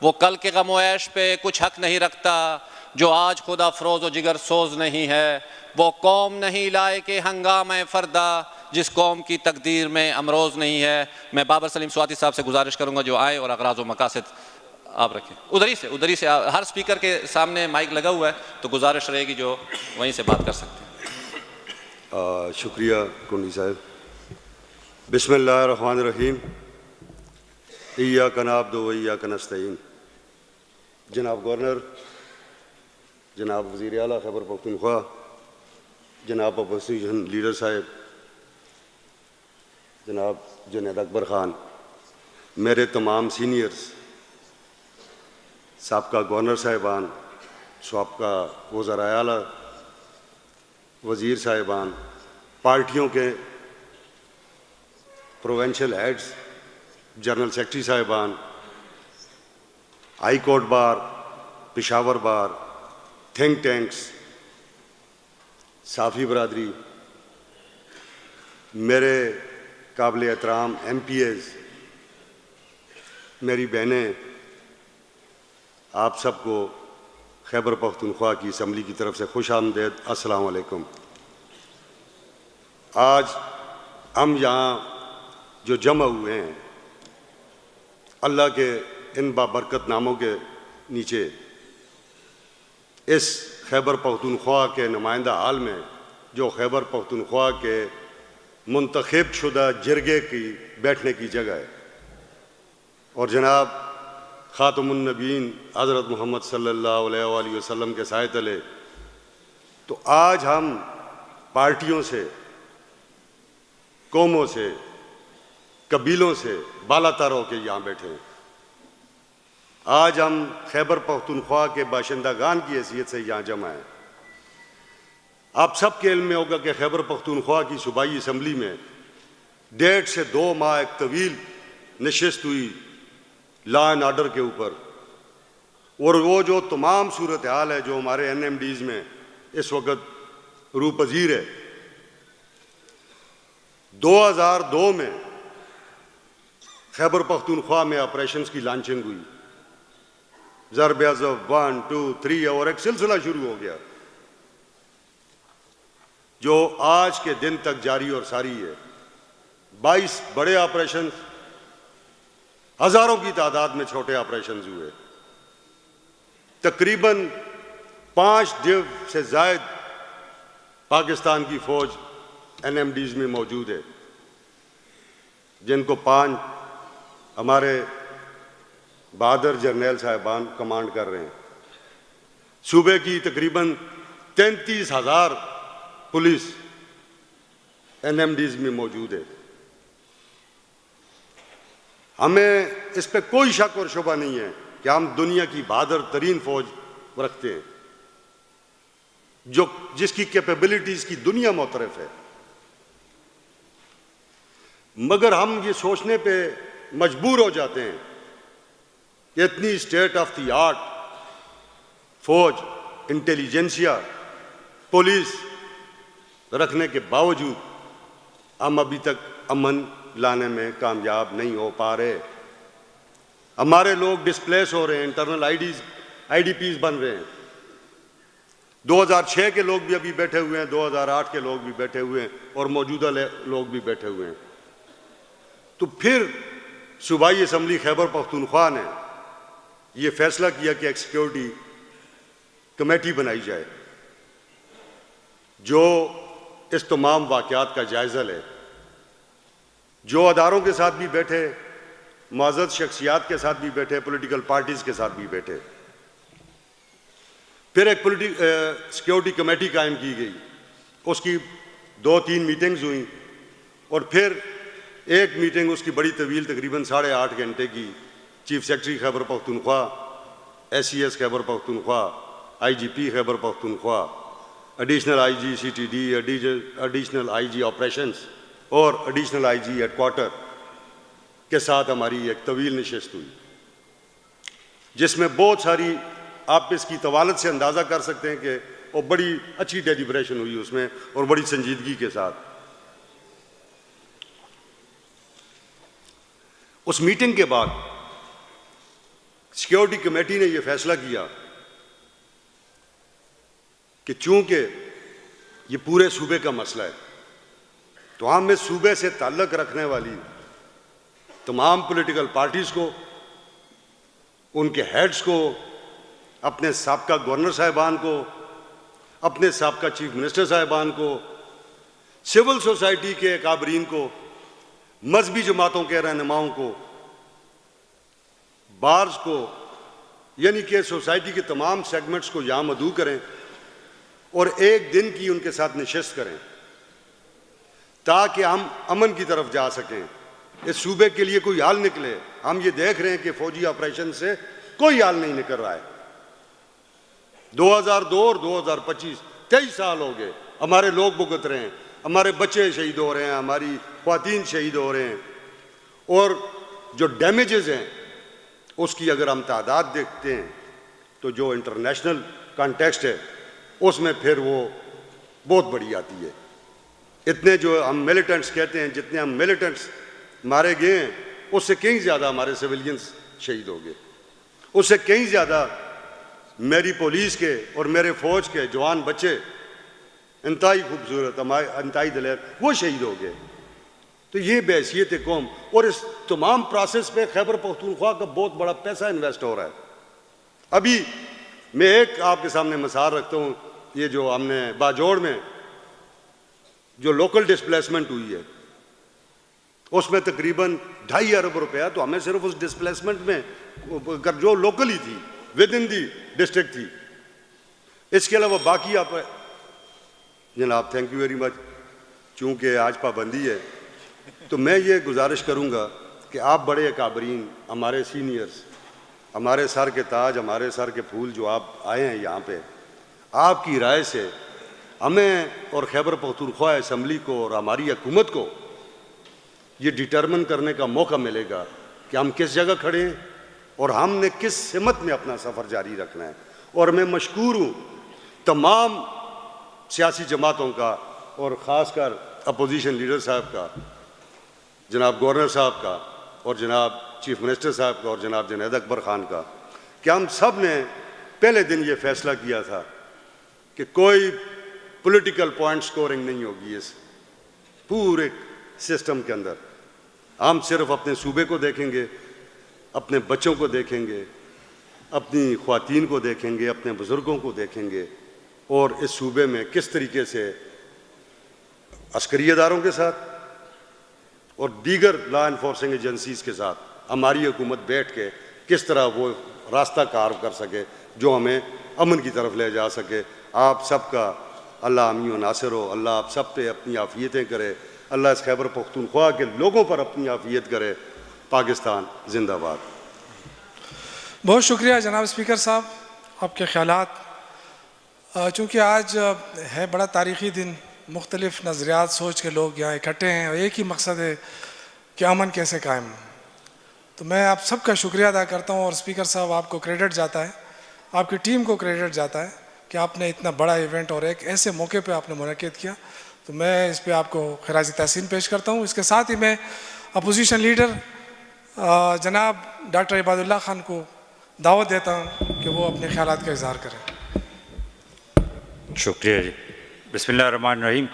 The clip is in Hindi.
वो कल के गम ऐश पे कुछ हक नहीं रखता जो आज खुद अफरोज़ व जिगर सोज नहीं है। वो कौम नहीं लाए के हंगामे फरदा जिस कौम की तकदीर में अमरोज़ नहीं है। मैं बाबर सलीम स्वाति साहब से गुजारिश करूँगा जो आए और अगराज़ व मकासद आप रखें। उधर ही से हर स्पीकर के सामने माइक लगा हुआ है तो गुजारिश रहेगी जो वहीं से बात कर सकते हैं। शुक्रिया कुंडी साहब। बिस्मिल्लाहिर्रहमानिर्रहीम। इय्याका नअब्दु व इय्याका नस्तईन। जनाब गवर्नर, जनाब वज़ीर आला खैबर पख्तूनख्वा, जनाब अपोजिशन लीडर साहब, जनाब जुनैद अकबर ख़ान, मेरे तमाम सीनियर्स, साबका गवर्नर साहिबान, साबका वज़राए आला, वज़ीर साहिबान, पार्टियों के प्रोविंशियल हेड्स, जनरल सेक्रेटरी साहिबान, high court bar, Peshawar bar, think tanks, साफ़ी बरादरी, मेरे काबिल एहतराम MPAs, मेरी बहनें, आप सबको खैबर पख्तूनख्वा की असम्बली की तरफ से खुश आमदेद। अस्सलाम वालेकुम। आज हम यहाँ जो जमा हुए हैं, अल्लाह के इन बाबरकत नामों के नीचे इस खैबर पख्तूनख्वा के नुमाइंदा हाल में जो खैबर पख्तूनख्वा के मुंतखब शुदा जरगे की बैठने की जगह है और जनाब खातमुन नबीन हज़रत मोहम्मद सल्लल्लाहु अलैहि वसल्लम के साए तले, तो आज हम पार्टियों से, कौमों से, कबीलों से बालातर होकर यहाँ बैठे हैं। आज हम खैबर पख्तूनख्वा के बाशिंदागान की हैसियत से यहाँ जमा हैं। आप सबके इल्म में होगा कि खैबर पख्तूनख्वा की सूबाई असम्बली में 1.5 से 2 माह एक तवील नशिस्त हुई लॉ एंड ऑर्डर के ऊपर, और वो जो तमाम सूरत हाल है जो हमारे NMDs में इस वक्त रूपजीर है। 2002 में खैबर पख्तूनख्वा में ऑपरेशंस की लॉन्चिंग हुई, ज़रब-ए-अज़ब 1, 2, 3 और एक सिलसिला शुरू हो गया जो आज के दिन तक जारी और सारी है। 22 बड़े ऑपरेशन, हजारों की तादाद में छोटे ऑपरेशन हुए। तकरीबन 5 डिव से जायद पाकिस्तान की फौज NMDs में मौजूद है, जिनको 5 हमारे बहादुर जर्नैल साहिबान कमांड कर रहे हैं। सूबे की तकरीबन 33,000 पुलिस NMDs में मौजूद है। हमें इस पर कोई शक और शुबा नहीं है कि हम दुनिया की बहादुर तरीन फौज रखते हैं जो जिसकी कैपेबिलिटीज की दुनिया मोतरफ है, मगर हम ये सोचने पे मजबूर हो जाते हैं कि इतनी स्टेट ऑफ द आर्ट फौज, इंटेलिजेंसिया, पुलिस रखने के बावजूद हम अभी तक अमन लाने में कामयाब नहीं हो पा रहे। हमारे लोग डिस्प्लेस हो रहे हैं, इंटरनल IDPs बन रहे हैं। 2006 के लोग भी अभी बैठे हुए हैं, 2008 के लोग भी बैठे हुए हैं और मौजूदा लोग भी बैठे हुए हैं। तो फिर सूबाई असम्बली खैबर पख्तूनख्वा ने यह फैसला किया कि एक सिक्योरिटी कमेटी बनाई जाए जो इस तमाम वाक़यात का जायज़ा ले, जो अदारों के साथ भी बैठे, मुअज़्ज़ज़ शख्सियात के साथ भी बैठे, पॉलिटिकल पार्टीज़ के साथ भी बैठे। फिर एक सिक्योरिटी कमेटी कायम की गई, उसकी 2-3 मीटिंग्स हुई और फिर एक मीटिंग उसकी बड़ी तवील तकरीबन 8.5 घंटे की chief secretary Khyber Pakhtunkhwa, SES Khyber Pakhtunkhwa, IGP Khyber Pakhtunkhwa, additional IG CTD, additional IG operations और एडिशनल IG हेडक्वार्टर के साथ हमारी एक तवील नशिस्त हुई, जिसमें बहुत सारी, आप इसकी तवालत से अंदाज़ा कर सकते हैं कि वो बड़ी अच्छी डेलिब्रेशन हुई उसमें और बड़ी संजीदगी के साथ। उस मीटिंग के बाद सिक्योरिटी कमेटी ने यह फैसला किया कि चूंकि ये पूरे सूबे का मसला है, तो हम इस सूबे से ताल्लुक़ रखने वाली तमाम पॉलिटिकल पार्टीज़ को, उनके हेड्स को, अपने साबका गवर्नर साहिबान को, अपने साबका चीफ मिनिस्टर साहिबान को, सिविल सोसाइटी के अकाबरीन को, मजहबी जमातों के रहनुमाओं को, बार्स को, यानी कि सोसाइटी के तमाम सेगमेंट्स को यहाँ मदऊ करें और एक दिन की उनके साथ नशिस्त करें ताकि हम अमन की तरफ जा सकें, इस सूबे के लिए कोई हल निकले। हम ये देख रहे हैं कि फौजी ऑपरेशन से कोई हल नहीं निकल रहा है। 2002 और 2025 23 साल हो गए, हमारे लोग भुगत रहे हैं, हमारे बच्चे शहीद हो रहे हैं, हमारी ख्वातीन शहीद हो रहे हैं, और जो डैमेजेस हैं उसकी अगर हम तादाद देखते हैं तो जो इंटरनेशनल कॉन्टेक्स्ट है उसमें फिर वो बहुत बड़ी आती है। इतने जो हम मिलिटेंट्स कहते हैं, जितने हम मिलिटेंट्स मारे गए हैं उससे कहीं ज़्यादा हमारे सिविलियंस शहीद हो गए, उससे कहीं ज़्यादा मेरी पुलिस के और मेरे फ़ौज के जवान बच्चे इंतहाई खूबसूरत, हमारे इंतहाई दिलेर, वो शहीद हो गए। तो ये बहैसियत कौम, और इस तमाम प्रोसेस पे खैबर पख्तूनख्वा का बहुत बड़ा पैसा इन्वेस्ट हो रहा है। अभी मैं एक आपके सामने मिसाल रखता हूँ, ये जो हमने बाजोड़ में जो लोकल डिस्प्लेसमेंट हुई है उसमें तकरीबन 2.5 अरब रुपया तो हमें सिर्फ उस डिस्प्लेसमेंट में जो लोकल ही थी, विद इन दी डिस्ट्रिक्ट थी। इसके अलावा बाकी आप जनाब, थैंक यू वेरी मच, चूँकि आज पाबंदी है तो मैं ये गुजारिश करूँगा कि आप बड़े अकाबरीन, हमारे सीनियर्स, हमारे सर के ताज, हमारे सर के फूल जो आप आए हैं यहाँ पे, आपकी राय से हमें और खैबर पख्तूनख्वा असम्बली को और हमारी हुकूमत को ये डिटरमिन करने का मौका मिलेगा कि हम किस जगह खड़े हैं और हमने किस सिमत में अपना सफ़र जारी रखना है। और मैं मशकूर हूँ तमाम सियासी जमातों का और ख़ासकर अपोजिशन लीडर साहब का, जनाब गवर्नर साहब का और जनाब चीफ मिनिस्टर साहब का और जनाब जुनैद अकबर ख़ान का, कि हम सब ने पहले दिन ये फ़ैसला किया था कि कोई पॉलिटिकल पॉइंट स्कोरिंग नहीं होगी इस पूरे सिस्टम के अंदर। हम सिर्फ अपने सूबे को देखेंगे, अपने बच्चों को देखेंगे, अपनी ख्वातीन को देखेंगे, अपने बुज़ुर्गों को देखेंगे, और इस सूबे में किस तरीके से अस्करी इदारों के साथ और दीगर लॉ इन्फोर्सिंग एजेंसीज़ के साथ हमारी हुकूमत बैठ के किस तरह वो रास्ता कार्व कर सके जो हमें अमन की तरफ ले जा सके। आप सबका अल्लाह अमी व नासिर हो, अल्लाह आप सब पे अपनी आफ़ियतें करे, अल्लाह इस खैबर पख्तूनख्वा के लोगों पर अपनी आफ़ियत करे। पाकिस्तान जिंदाबाद। बहुत शुक्रिया जनाब स्पीकर साहब, आपके ख़यालात। चूँकि आज है बड़ा तारीख़ी दिन, मुख्तलिफ़ नज़रियात सोच के लोग यहाँ इकट्ठे हैं और एक ही मकसद है कि अमन कैसे कायम। तो मैं आप सबका शुक्रिया अदा करता हूँ, और स्पीकर साहब आपको क्रेडिट जाता है, आपकी टीम को क्रेडिट जाता है कि आपने इतना बड़ा इवेंट और एक ऐसे मौके पे आपने मुनक़िद किया। तो मैं इस पे आपको खिराज तहसीन पेश करता हूँ। इसके साथ ही मैं अपोजिशन लीडर जनाब डॉक्टर इबादुल्लाह खान को दावत देता हूँ कि वो अपने ख़यालात का इज़हार करें। शुक्रिया जी। बिस्मिल्लाहिर्रहमानिर्रहीम।